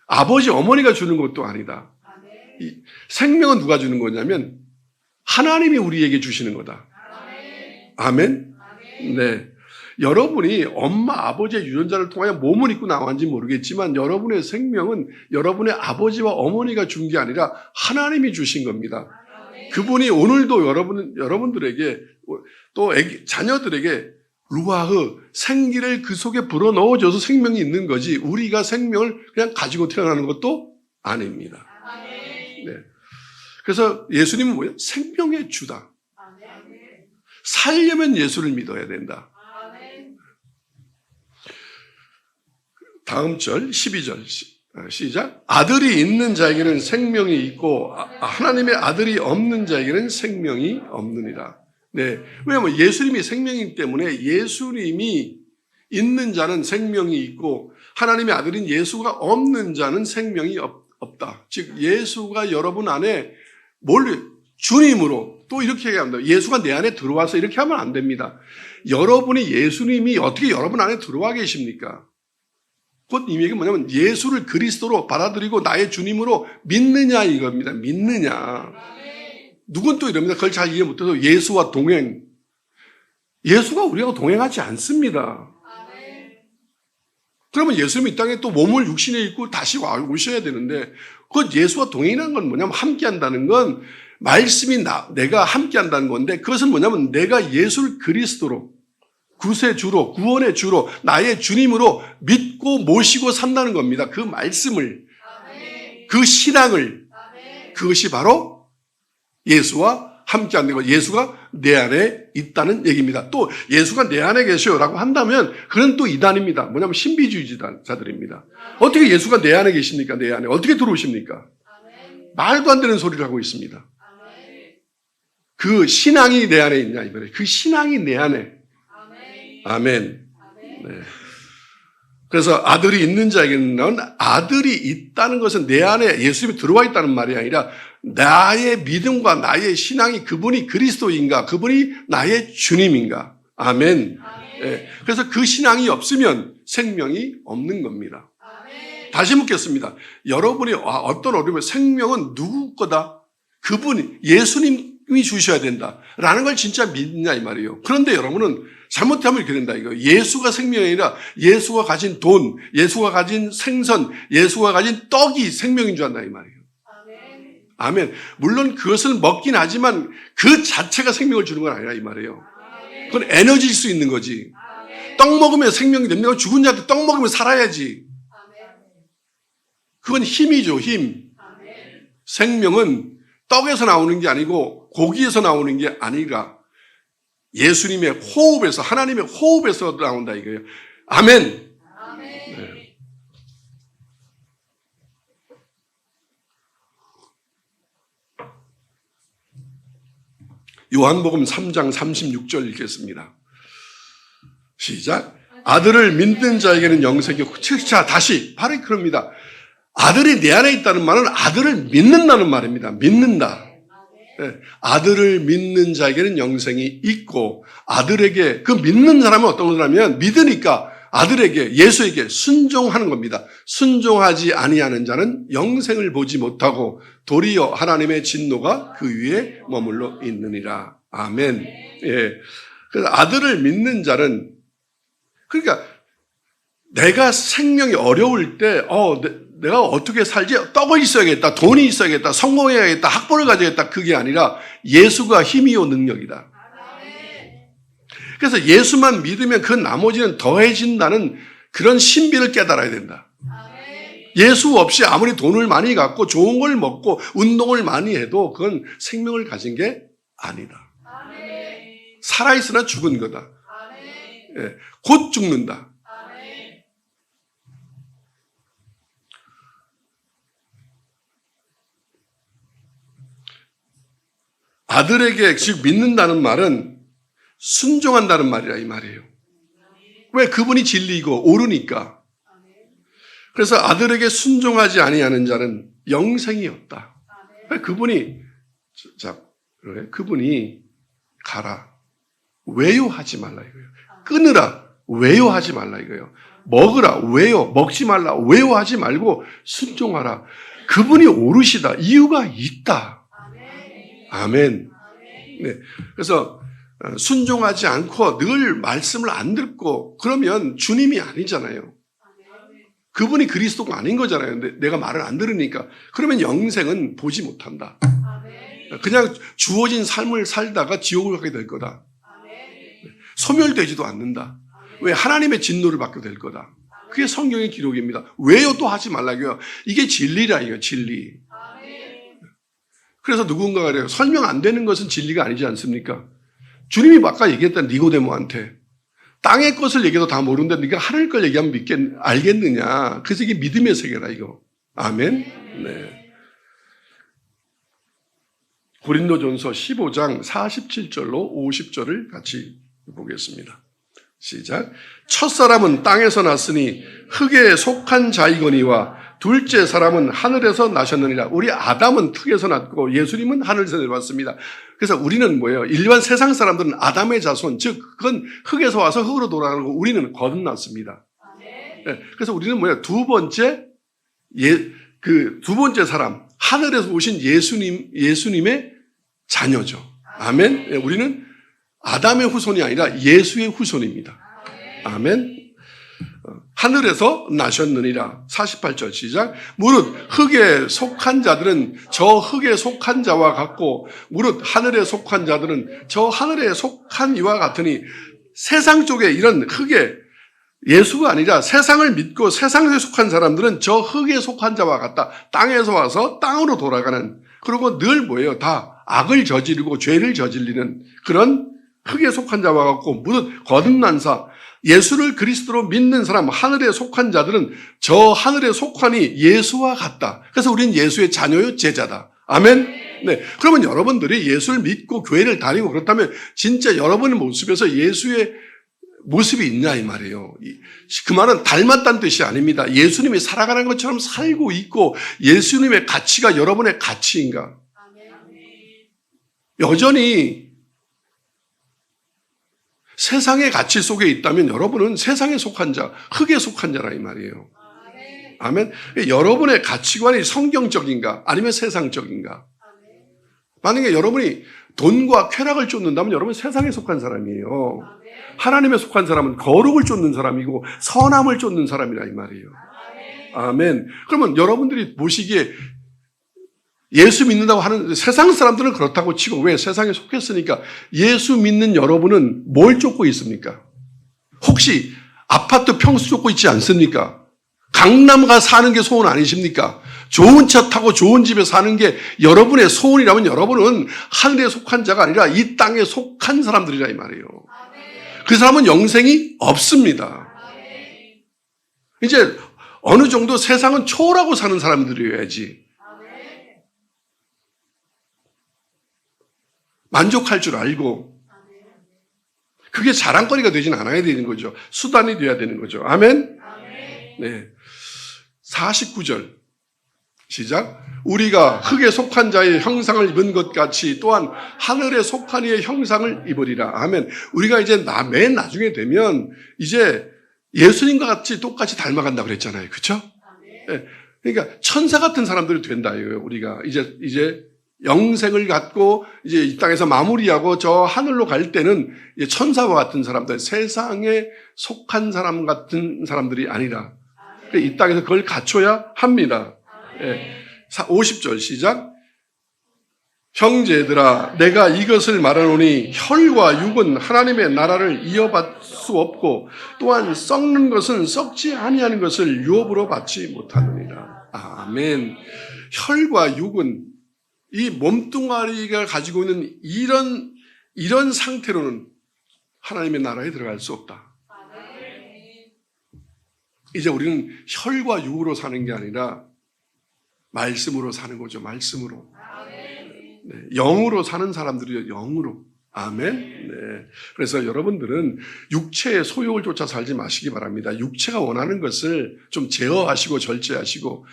아버지, 어머니가 주는 것도 아니다. 생명은 누가 주는 거냐면 하나님이 우리에게 주시는 거다. 아멘? 네. 여러분이 엄마, 아버지의 유전자를 통하여 몸을 입고 나왔는지 모르겠지만 여러분의 생명은 여러분의 아버지와 어머니가 준 게 아니라 하나님이 주신 겁니다. 그분이 오늘도 여러분들에게 또 자녀들에게 루아흐, 생기를 그 속에 불어넣어줘서 생명이 있는 거지, 우리가 생명을 그냥 가지고 태어나는 것도 아닙니다. 네. 그래서 예수님은 뭐예요? 생명의 주다. 살려면 예수를 믿어야 된다. 다음 절 12절 시작. 아들이 있는 자에게는 생명이 있고 하나님의 아들이 없는 자에게는 생명이 없느니라. 네. 왜냐하면 예수님이 생명이기 때문에 예수님이 있는 자는 생명이 있고 하나님의 아들인 예수가 없는 자는 생명이 없다. 즉 예수가 여러분 안에 주님으로 또 이렇게 얘기합니다. 예수가 내 안에 들어와서 이렇게 하면 안 됩니다. 여러분이 예수님이 어떻게 여러분 안에 들어와 계십니까? 곧 이 얘기는 뭐냐면 예수를 그리스도로 받아들이고 나의 주님으로 믿느냐 이겁니다. 믿느냐. 누군 또 이럽니다. 그걸 잘 이해 못해서 예수와 동행. 예수가 우리하고 동행하지 않습니다. 그러면 예수님이 이 땅에 또 몸을 육신에 입고 다시 오셔야 되는데 그 예수와 동행이라는 건 뭐냐면 함께한다는 건 말씀이 내가 함께한다는 건데 그것은 뭐냐면 내가 예수를 그리스도로 구세주로 구원의 주로 나의 주님으로 믿고 모시고 산다는 겁니다. 그 말씀을 그 신앙을 그것이 바로 예수와 함께하는 것. 예수가 내 안에 있다는 얘기입니다. 또 예수가 내 안에 계셔라고 한다면 그건 또 이단입니다. 뭐냐면 신비주의자들입니다. 어떻게 예수가 내 안에 계십니까? 내 안에 어떻게 들어오십니까? 말도 안 되는 소리를 하고 있습니다. 그 신앙이 내 안에 있냐 이 말이에요. 그 신앙이 내 안에. 아멘. 네. 그래서 아들이 있는 자에게는 아들이 있다는 것은 내 안에 예수님이 들어와 있다는 말이 아니라 나의 믿음과 나의 신앙이 그분이 그리스도인가 그분이 나의 주님인가. 아멘. 네. 그래서 그 신앙이 없으면 생명이 없는 겁니다. 다시 묻겠습니다. 여러분이 어떤 어려움에 생명은 누구 거다? 그분이 예수님이 주셔야 된다라는 걸 진짜 믿냐 이 말이에요. 그런데 여러분은 잘못하면 이렇게 된다 이거. 예수가 생명이 아니라 예수가 가진 돈, 예수가 가진 생선, 예수가 가진 떡이 생명인 줄 안다 이 말이에요. 아멘. 물론 그것을 먹긴 하지만 그 자체가 생명을 주는 건 아니라 이 말이에요. 그건 에너지일 수 있는 거지. 떡 먹으면 생명이 됩니다. 죽은 자한테 떡 먹으면 살아야지. 그건 힘이죠, 힘. 생명은 떡에서 나오는 게 아니고 고기에서 나오는 게 아니라 예수님의 호흡에서 하나님의 호흡에서 나온다 이거예요. 아멘. 네. 요한복음 3장 36절 읽겠습니다. 시작. 아들을 믿는 자에게는 영생이 없고. 자, 다시 바로 그럽니다. 아들이 내 안에 있다는 말은 아들을 믿는다는 말입니다. 믿는다. 네. 아들을 믿는 자에게는 영생이 있고 아들에게 그 믿는 사람은 어떤 사람이면 믿으니까 아들에게 예수에게 순종하는 겁니다. 순종하지 아니하는 자는 영생을 보지 못하고 도리어 하나님의 진노가 그 위에 머물러 있느니라. 아멘. 예. 그래서 아들을 믿는 자는 그러니까 내가 생명이 어려울 때 내가 어떻게 살지? 떡을 있어야겠다. 돈이 있어야겠다. 성공해야겠다. 학벌을 가져야겠다. 그게 아니라 예수가 힘이요 능력이다. 그래서 예수만 믿으면 그 나머지는 더해진다는 그런 신비를 깨달아야 된다. 예수 없이 아무리 돈을 많이 갖고 좋은 걸 먹고 운동을 많이 해도 그건 생명을 가진 게 아니다. 살아있으나 죽은 거다. 예, 곧 죽는다. 아들에게 즉 믿는다는 말은 순종한다는 말이라 이 말이에요. 왜? 그분이 진리이고 옳으니까. 그래서 아들에게 순종하지 아니하는 자는 영생이 없다. 그분이 가라. 왜요 하지 말라 이거예요. 끊으라. 왜요 하지 말라 이거예요. 먹으라. 왜요. 먹지 말라. 왜요 하지 말고 순종하라. 그분이 옳으시다. 이유가 있다. 아멘. 네. 그래서 순종하지 않고 늘 말씀을 안 듣고 그러면 주님이 아니잖아요. 그분이 그리스도가 아닌 거잖아요. 내가 말을 안 들으니까. 그러면 영생은 보지 못한다. 그냥 주어진 삶을 살다가 지옥을 가게 될 거다. 소멸되지도 않는다. 왜? 하나님의 진노를 받게 될 거다. 그게 성경의 기록입니다. 왜요 또 하지 말라고요. 이게 진리라 이거 진리. 그래서 누군가가 그래요. 설명 안 되는 것은 진리가 아니지 않습니까? 주님이 아까 얘기했던 니고데모한테 땅의 것을 얘기해도 다 모르는데 네가 하늘 걸 얘기하면 알겠느냐. 그래서 이게 믿음의 세계라 이거. 아멘. 네. 고린도전서 15장 47절로 50절을 같이 보겠습니다. 시작. 첫사람은 땅에서 났으니 흙에 속한 자이거니와 둘째 사람은 하늘에서 나셨느니라. 우리 아담은 흙에서 났고 예수님은 하늘에서 내려왔습니다. 그래서 우리는 뭐예요? 일반 세상 사람들은 아담의 자손, 즉 그건 흙에서 와서 흙으로 돌아가고 우리는 거듭났습니다. 네, 그래서 우리는 뭐예요? 두 번째 사람, 하늘에서 오신 예수님의 자녀죠. 아멘. 네, 우리는 아담의 후손이 아니라 예수의 후손입니다. 아멘. 하늘에서 나셨느니라. 48절 시작. 무릇 흙에 속한 자들은 저 흙에 속한 자와 같고 무릇 하늘에 속한 자들은 저 하늘에 속한 이와 같으니 세상 쪽에 이런 흙에 예수가 아니라 세상을 믿고 세상에 속한 사람들은 저 흙에 속한 자와 같다. 땅에서 와서 땅으로 돌아가는, 그리고 늘 뭐예요? 다 악을 저지르고 죄를 저질리는 그런 흙에 속한 자와 같고 무릇 거듭난 자, 예수를 그리스도로 믿는 사람, 하늘에 속한 자들은 저 하늘에 속하니 예수와 같다. 그래서 우리는 예수의 자녀요, 제자다. 아멘. 네. 그러면 여러분들이 예수를 믿고 교회를 다니고 그렇다면 진짜 여러분의 모습에서 예수의 모습이 있냐 이 말이에요. 그 말은 닮았다는 뜻이 아닙니다. 예수님이 살아가는 것처럼 살고 있고 예수님의 가치가 여러분의 가치인가? 여전히 세상의 가치 속에 있다면 여러분은 세상에 속한 자, 흙에 속한 자라 이 말이에요. 아멘. 여러분의 가치관이 성경적인가 아니면 세상적인가? 만약에 여러분이 돈과 쾌락을 쫓는다면 여러분은 세상에 속한 사람이에요. 하나님에 속한 사람은 거룩을 쫓는 사람이고 선함을 쫓는 사람이라 이 말이에요. 아멘. 그러면 여러분들이 보시기에 예수 믿는다고 하는 세상 사람들은 그렇다고 치고 왜 세상에 속했으니까 예수 믿는 여러분은 뭘 쫓고 있습니까? 혹시 아파트 평수 쫓고 있지 않습니까? 강남가 사는 게 소원 아니십니까? 좋은 차 타고 좋은 집에 사는 게 여러분의 소원이라면 여러분은 하늘에 속한 자가 아니라 이 땅에 속한 사람들이라 이 말이에요. 그 사람은 영생이 없습니다. 이제 어느 정도 세상은 초월하고 사는 사람들이어야지 만족할 줄 알고 그게 자랑거리가 되진 않아야 되는 거죠. 수단이 돼야 되는 거죠. 아멘. 네. 49절 시작. 우리가 흙에 속한 자의 형상을 입은 것 같이 또한 하늘에 속한 이의 형상을 입으리라. 아멘. 우리가 이제 맨 나중에 되면 이제 예수님과 같이 똑같이 닮아간다 그랬잖아요. 그렇죠? 네. 그러니까 천사 같은 사람들이 된다 이거예요. 우리가 이제 영생을 갖고 이제 이 땅에서 마무리하고 저 하늘로 갈 때는 천사와 같은 사람들, 세상에 속한 사람 같은 사람들이 아니라 이 땅에서 그걸 갖춰야 합니다. 50절 시작. 형제들아 내가 이것을 말하노니 혈과 육은 하나님의 나라를 이어받을 수 없고 또한 썩는 것은 썩지 아니하는 것을 유업으로 받지 못하느니라. 아멘. 혈과 육은 이 몸뚱아리가 가지고 있는 이런 상태로는 하나님의 나라에 들어갈 수 없다. 이제 우리는 혈과 육으로 사는 게 아니라 말씀으로 사는 거죠. 말씀으로. 네, 영으로 사는 사람들이요. 영으로. 아멘. 네. 그래서 여러분들은 육체의 소욕을 쫓아 살지 마시기 바랍니다. 육체가 원하는 것을 좀 제어하시고 절제하시고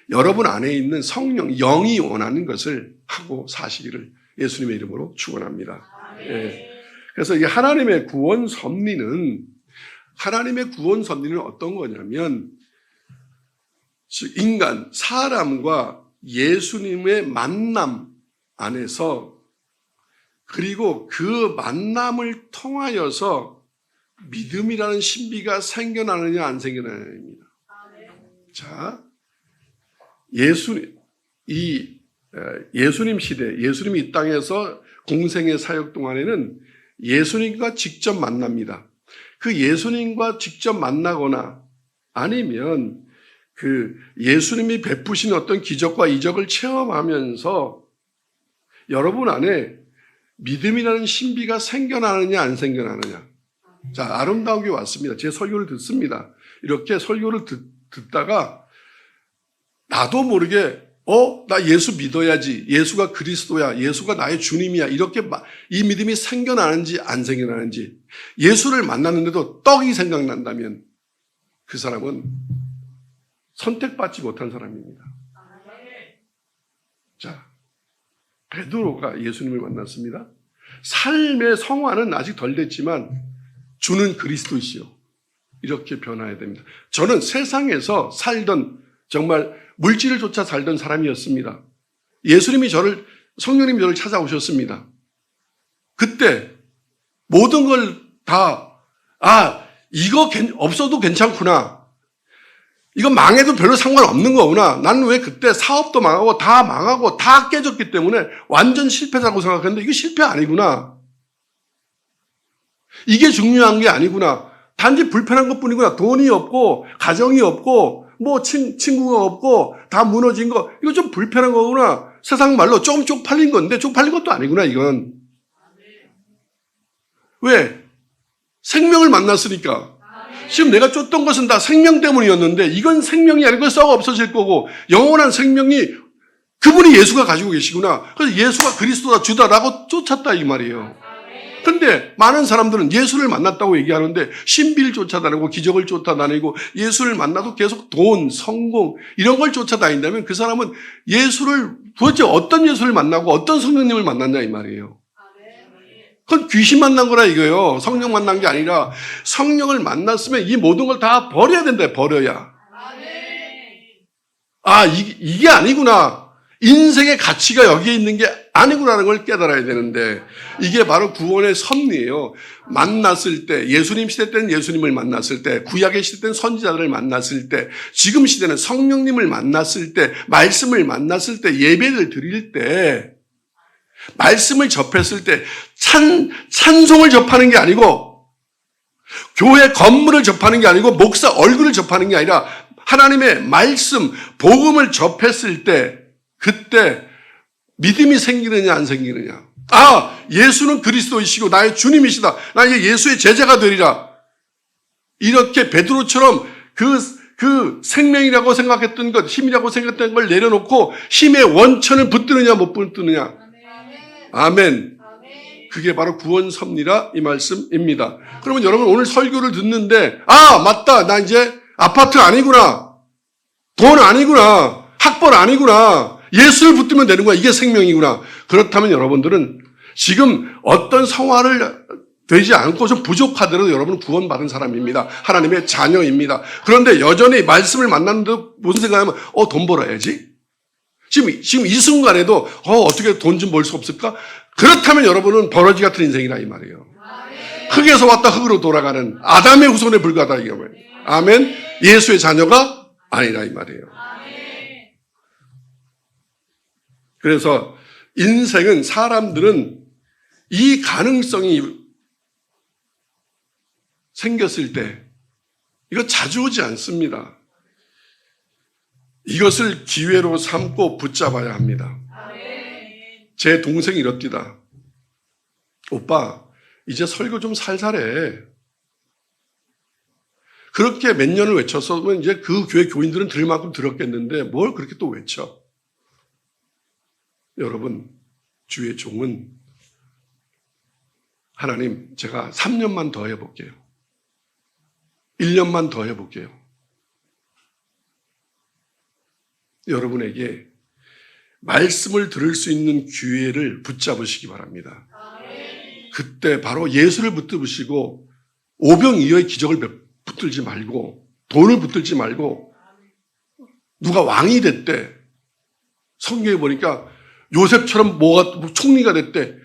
여러분 안에 있는 성령, 영이 원하는 것을 하고 사시기를 예수님의 이름으로 축원합니다. 네. 그래서 이 하나님의 구원 섭리는 어떤 거냐면 인간, 사람과 예수님의 만남 안에서 그리고 그 만남을 통하여서 믿음이라는 신비가 생겨나느냐 안 생겨나느냐입니다. 자, 예수님 시대, 예수님이 이 땅에서 공생의 사역 동안에는 예수님과 직접 만납니다. 그 예수님과 직접 만나거나 아니면 그 예수님이 베푸신 어떤 기적과 이적을 체험하면서 여러분 안에 믿음이라는 신비가 생겨나느냐 안 생겨나느냐. 자, 아름다운 게 왔습니다. 제 설교를 듣습니다. 이렇게 설교를 듣다가 나도 모르게 나 예수 믿어야지. 예수가 그리스도야. 예수가 나의 주님이야. 이렇게 이 믿음이 생겨나는지 안 생겨나는지, 예수를 만났는데도 떡이 생각난다면 그 사람은 선택받지 못한 사람입니다. 자, 베드로가 예수님을 만났습니다. 삶의 성화는 아직 덜 됐지만 주는 그리스도이시오. 이렇게 변화해야 됩니다. 저는 세상에서 살던, 정말 물질을 쫓아 살던 사람이었습니다. 성령님이 저를 찾아오셨습니다. 그때 모든 걸 다, 이거 없어도 괜찮구나. 이거 망해도 별로 상관없는 거구나. 나는 왜 그때 사업도 망하고 다 깨졌기 때문에 완전 실패라고 생각했는데 이거 실패 아니구나. 이게 중요한 게 아니구나. 단지 불편한 것뿐이구나. 돈이 없고 가정이 없고 친구가 없고 다 무너진 거, 이거 좀 불편한 거구나. 세상 말로 조금 쪽팔린 건데 쪽팔린 것도 아니구나 이건. 왜? 생명을 만났으니까. 지금 내가 쫓던 것은 다 생명 때문이었는데 이건 생명이 아니고 썩어 없어질 거고, 영원한 생명이 그분이 예수가 가지고 계시구나. 그래서 예수가 그리스도다 주다라고 쫓았다 이 말이에요. 그런데 많은 사람들은 예수를 만났다고 얘기하는데 신비를 쫓아다니고 기적을 쫓아다니고 예수를 만나도 계속 돈, 성공 이런 걸 쫓아다닌다면 그 사람은 도대체 어떤 예수를 만나고 어떤 성령님을 만났냐 이 말이에요. 그건 귀신 만난 거라 이거예요. 성령 만난 게 아니라 성령을 만났으면 이 모든 걸 다 버려야 된다. 버려야. 이게 아니구나. 인생의 가치가 여기에 있는 게 아니구나라는 걸 깨달아야 되는데, 이게 바로 구원의 섭리예요. 만났을 때, 예수님 시대 때는 예수님을 만났을 때, 구약의 시대 때는 선지자들을 만났을 때, 지금 시대는 성령님을 만났을 때, 말씀을 만났을 때, 예배를 드릴 때, 말씀을 접했을 때 찬송을 접하는 게 아니고, 교회 건물을 접하는 게 아니고, 목사 얼굴을 접하는 게 아니라 하나님의 말씀, 복음을 접했을 때, 그때 믿음이 생기느냐 안 생기느냐. 예수는 그리스도이시고 나의 주님이시다. 나 이제 예수의 제자가 되리라. 이렇게 베드로처럼 그 생명이라고 생각했던 것, 힘이라고 생각했던 걸 내려놓고 힘의 원천을 붙드느냐 못 붙드느냐. 아멘. 그게 바로 구원 섭리라 이 말씀입니다. 그러면 여러분 오늘 설교를 듣는데 맞다. 나 이제 아파트 아니구나. 돈 아니구나. 학벌 아니구나. 예수를 붙들면 되는 거야. 이게 생명이구나. 그렇다면 여러분들은 지금 어떤 성화를 되지 않고 좀 부족하더라도 여러분은 구원받은 사람입니다. 하나님의 자녀입니다. 그런데 여전히 말씀을 만났는데 무슨 생각하면 돈 벌어야지. 지금 이 순간에도 어떻게 돈 좀 벌 수 없을까? 그렇다면 여러분은 버러지 같은 인생이라 이 말이에요. 흙에서 왔다 흙으로 돌아가는 아담의 후손에 불과하다 이게 뭐예요. 아멘. 예수의 자녀가 아니라 이 말이에요. 그래서 인생은, 사람들은 이 가능성이 생겼을 때 이거 자주 오지 않습니다. 이것을 기회로 삼고 붙잡아야 합니다. 제 동생이 이럽디다. 오빠, 이제 설교 좀 살살해. 그렇게 몇 년을 외쳤으면 이제 그 교회 교인들은 들을 만큼 들었겠는데 뭘 그렇게 또 외쳐. 여러분, 주의 종은 하나님, 제가 3년만 더 해볼게요. 1년만 더 해볼게요. 여러분에게 말씀을 들을 수 있는 기회를 붙잡으시기 바랍니다. 그때 바로 예수를 붙드시고 오병이어의 기적을 붙들지 말고, 돈을 붙들지 말고, 누가 왕이 됐대. 성경에 보니까 요셉처럼 총리가 됐대.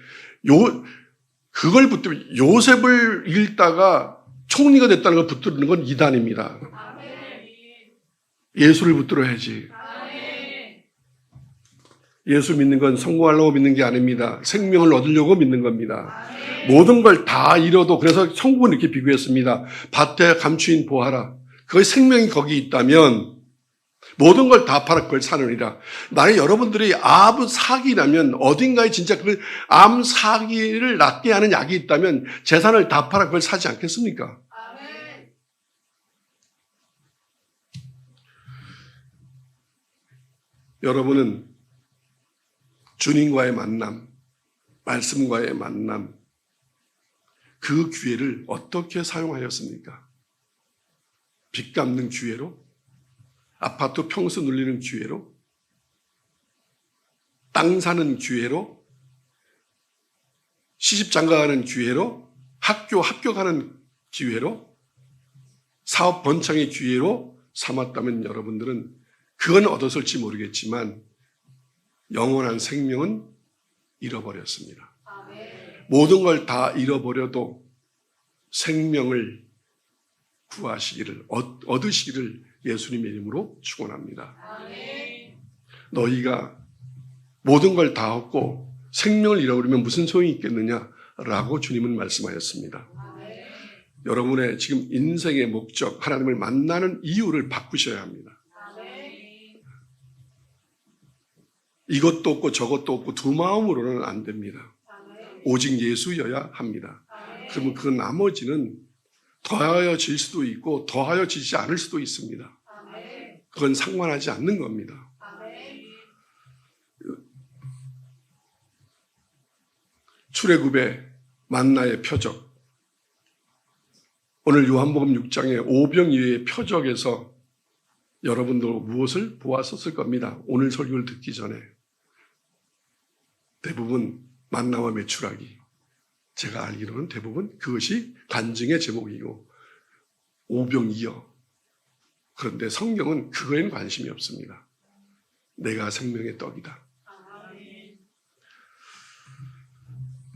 그걸 붙들면, 요셉을 읽다가 총리가 됐다는 걸 붙드는 건 이단입니다. 예수를 붙들어야지. 예수 믿는 건 성공하려고 믿는 게 아닙니다. 생명을 얻으려고 믿는 겁니다. 모든 걸 다 잃어도, 그래서 천국은 이렇게 비교했습니다. 밭에 감추인 보하라. 그의 생명이 거기 있다면 모든 걸 다 팔아 그걸 사느니라. 만약 여러분들이 암 사기라면, 어딘가에 진짜 그 암 사기를 낫게 하는 약이 있다면 재산을 다 팔아 그걸 사지 않겠습니까? 여러분은 주님과의 만남, 말씀과의 만남, 그 기회를 어떻게 사용하였습니까? 빚 갚는 기회로? 아파트 평수 늘리는 기회로? 땅 사는 기회로? 시집 장가가는 기회로? 학교 합격하는 기회로? 사업 번창의 기회로 삼았다면 여러분들은 그건 얻었을지 모르겠지만 영원한 생명은 잃어버렸습니다. 모든 걸 다 잃어버려도 생명을 구하시기를, 얻으시기를 예수님의 이름으로 축원합니다. 너희가 모든 걸 다 얻고 생명을 잃어버리면 무슨 소용이 있겠느냐라고 주님은 말씀하였습니다. 여러분의 지금 인생의 목적, 하나님을 만나는 이유를 바꾸셔야 합니다. 이것도 없고 저것도 없고 두 마음으로는 안 됩니다. 오직 예수여야 합니다. 그러면 그 나머지는 더하여질 수도 있고 더하여지지 않을 수도 있습니다. 그건 상관하지 않는 겁니다. 출애굽의 만나의 표적, 오늘 요한복음 6장의 오병이어의 표적에서 여러분도 무엇을 보았었을 겁니다. 오늘 설교를 듣기 전에 대부분 만나와 메추라기, 제가 알기로는 대부분 그것이 간증의 제목이고 오병이어. 그런데 성경은 그거에는 관심이 없습니다. 내가 생명의 떡이다.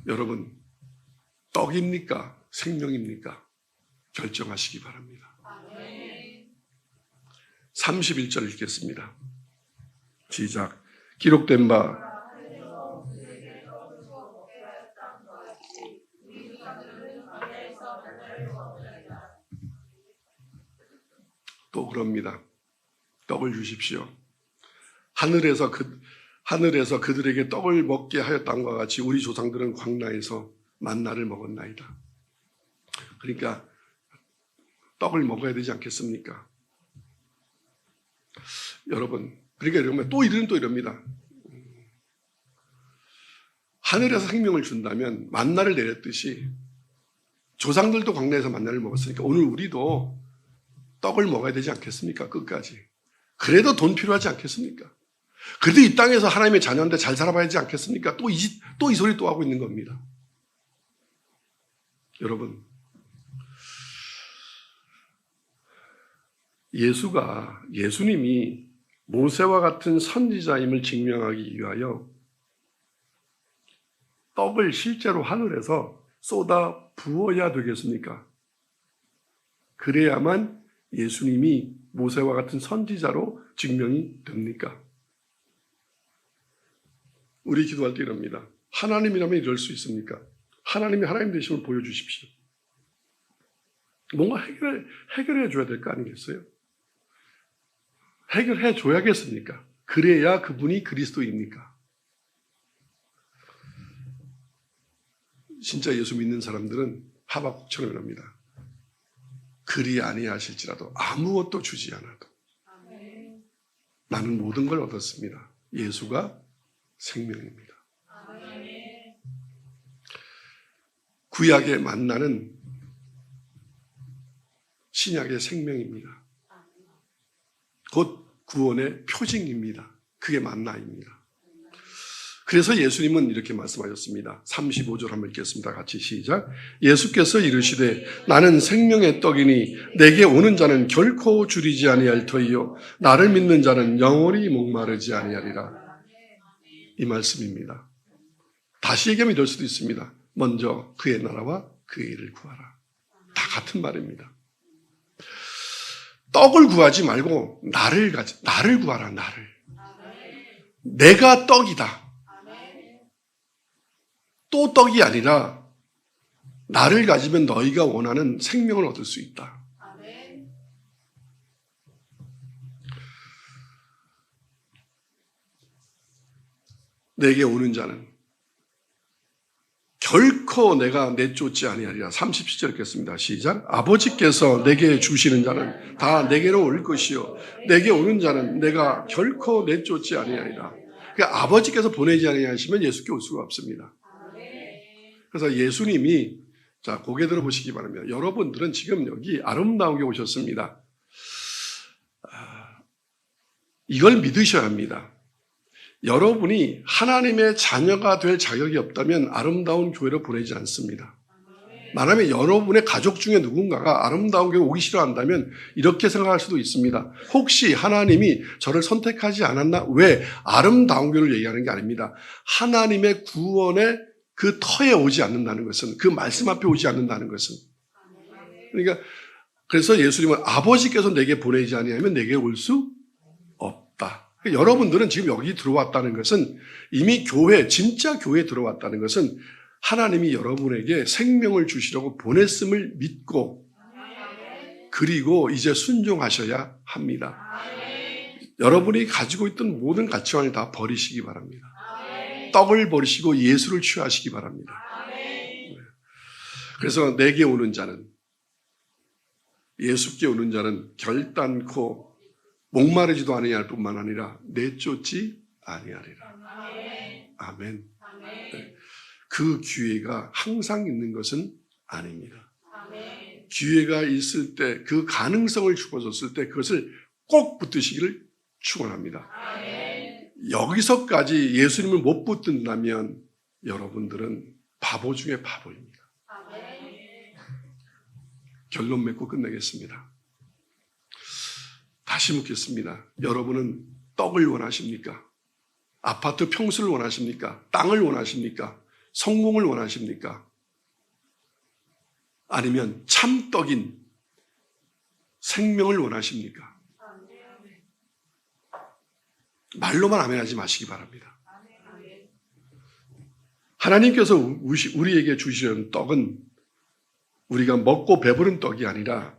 여러분, 떡입니까? 생명입니까? 결정하시기 바랍니다. 31절 읽겠습니다. 시작. 기록된 바 또 그럽니다. 떡을 주십시오. 하늘에서 그들에게 떡을 먹게 하였다과 같이 우리 조상들은 광야에서 만나를 먹었나이다. 그러니까 떡을 먹어야 되지 않겠습니까? 여러분, 그러니까 이러면 또 이럽니다. 하늘에서 생명을 준다면 만나를 내렸듯이 조상들도 광야에서 만나를 먹었으니까 오늘 우리도 떡을 먹어야 되지 않겠습니까? 끝까지. 그래도 돈 필요하지 않겠습니까? 그래도 이 땅에서 하나님의 자녀인데 잘 살아봐야지 않겠습니까? 또 이 소리 또 하고 있는 겁니다. 여러분, 예수님이 모세와 같은 선지자임을 증명하기 위하여 떡을 실제로 하늘에서 쏟아 부어야 되겠습니까? 그래야만 예수님이 모세와 같은 선지자로 증명이 됩니까? 우리 기도할 때 이럽니다. 하나님이라면 이럴 수 있습니까? 하나님이 하나님 되심을 보여주십시오. 뭔가 해결해 줘야 될 거 아니겠어요? 해결해 줘야겠습니까? 그래야 그분이 그리스도입니까? 진짜 예수 믿는 사람들은 하박국처럼 합니다. 그리 아니하실지라도 아무것도 주지 않아도 나는 모든 걸 얻었습니다. 예수가 생명입니다. 구약의 만나는 신약의 생명입니다. 곧 구원의 표징입니다. 그게 만나입니다. 그래서 예수님은 이렇게 말씀하셨습니다. 35절 한번 읽겠습니다. 같이 시작. 예수께서 이르시되 나는 생명의 떡이니 내게 오는 자는 결코 줄이지 아니할 터이요 나를 믿는 자는 영원히 목마르지 아니하리라. 이 말씀입니다. 다시 얘기하면 이럴 수도 있습니다. 먼저 그의 나라와 그의 일을 구하라. 다 같은 말입니다. 떡을 구하지 말고 나를 구하라. 나를. 내가 떡이다. 또 떡이 아니라 나를 가지면 너희가 원하는 생명을 얻을 수 있다. 내게 오는 자는 결코 내가 내쫓지 아니하리라. 37절 읽겠습니다. 시작. 아버지께서 내게 주시는 자는 다 내게로 올 것이요 내게 오는 자는 내가 결코 내쫓지 아니하리라. 그러니까 아버지께서 보내지 아니하시면 예수께 올 수가 없습니다. 그래서 예수님이, 자, 고개 들어보시기 바랍니다. 여러분들은 지금 여기 아름다우게 오셨습니다. 이걸 믿으셔야 합니다. 여러분이 하나님의 자녀가 될 자격이 없다면 아름다운 교회로 보내지 않습니다. 말하면 여러분의 가족 중에 누군가가 아름다운 교회 오기 싫어한다면 이렇게 생각할 수도 있습니다. 혹시 하나님이 저를 선택하지 않았나? 왜? 아름다운 교회를 얘기하는 게 아닙니다. 하나님의 구원의 그 터에 오지 않는다는 것은, 그 말씀 앞에 오지 않는다는 것은. 그러니까 그래서 예수님은 아버지께서 내게 보내지 아니하면 내게 올 수 없다. 그러니까 여러분들은 지금 여기 들어왔다는 것은, 이미 교회, 진짜 교회에 들어왔다는 것은 하나님이 여러분에게 생명을 주시려고 보냈음을 믿고, 그리고 이제 순종하셔야 합니다. 여러분이 가지고 있던 모든 가치관을 다 버리시기 바랍니다. 떡을 버리시고 예수를 취하시기 바랍니다. 그래서 내게 오는 자는, 예수께 오는 자는 결단코 목마르지도 아니할 뿐만 아니라 내쫓지 아니하리라. 아멘. 그 기회가 항상 있는 것은 아닙니다. 기회가 있을 때, 그 가능성을 주어졌을 때 그것을 꼭 붙드시기를 축원합니다. 여기서까지 예수님을 못 붙든다면 여러분들은 바보 중에 바보입니다. 결론 맺고 끝내겠습니다. 다시 묻겠습니다. 여러분은 떡을 원하십니까? 아파트 평수를 원하십니까? 땅을 원하십니까? 성공을 원하십니까? 아니면 참떡인 생명을 원하십니까? 말로만 아멘하지 마시기 바랍니다. 하나님께서 우리에게 주시는 떡은 우리가 먹고 배부른 떡이 아니라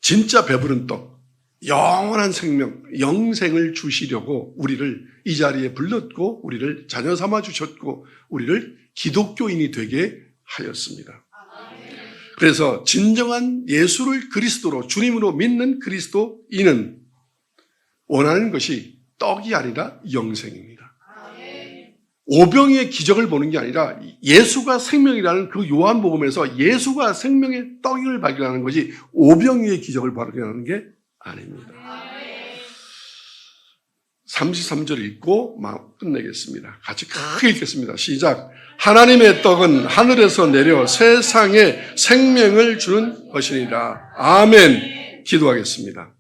진짜 배부른 떡, 영원한 생명, 영생을 주시려고 우리를 이 자리에 불렀고 우리를 자녀 삼아 주셨고 우리를 기독교인이 되게 하였습니다. 그래서 진정한 예수를 그리스도로, 주님으로 믿는 그리스도인은 원하는 것이 떡이 아니라 영생입니다. 오병이의 기적을 보는 게 아니라 예수가 생명이라는 그 요한복음에서 예수가 생명의 떡을 발견하는 것이 오병이의 기적을 발견하는 게 아닙니다. 33절 읽고 끝내겠습니다. 같이 크게 읽겠습니다. 시작. 하나님의 떡은 하늘에서 내려 세상에 생명을 주는 것이니라. 아멘. 기도하겠습니다.